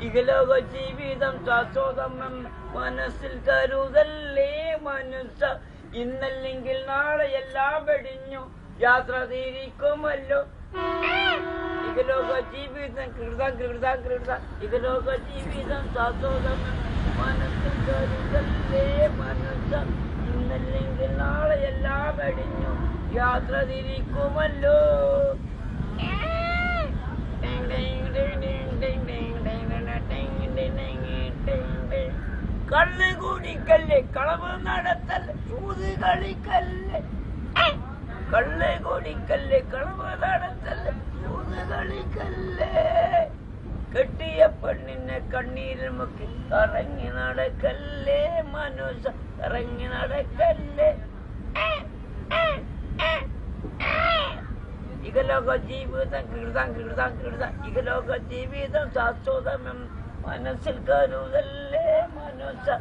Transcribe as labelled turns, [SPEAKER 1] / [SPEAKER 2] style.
[SPEAKER 1] ഇഹലോക ജീവിതം ശാശ്വതം മനസ്സിൽ കരുതല്ലേ മനുഷ്യ. ഇന്നല്ലെങ്കിൽ നാളെ എല്ലാം വെടിഞ്ഞു യാത്ര തിരിക്കുമല്ലോ. ഇഹലോക ജീവിതം ഇഹലോക ജീവിതം ശാശ്വതം മനസ്സിൽ കരുതല്ലേ മനുഷ്യ. ഇന്നല്ലെങ്കിൽ നാളെ എല്ലാം വെടിഞ്ഞു യാത്ര തിരിക്കുമല്ലോ. കള്ള് കുടിക്കല്ലേ, കളവ് നടത്തല്ലേ, ചൂത് കളിക്കല്ലേ. കള്ള് കുടിക്കല്ലേ, കളവ് നടത്തല്ലേ, ചൂത് കളിക്കല്ലേ. കെട്ടിയ പെണ്ണിനെ കണ്ണീരിൽ മുക്കി ഇറങ്ങി നടക്കല്ലേ മനുഷ്യ, ഇറങ്ങി നടക്കല്ലേ. ഇഹലോക ജീവിതം ഇഹലോക ജീവിതം ശാശ്വതം മനസ്സിൽ കരുതല്ലേ മനുഷ്യ.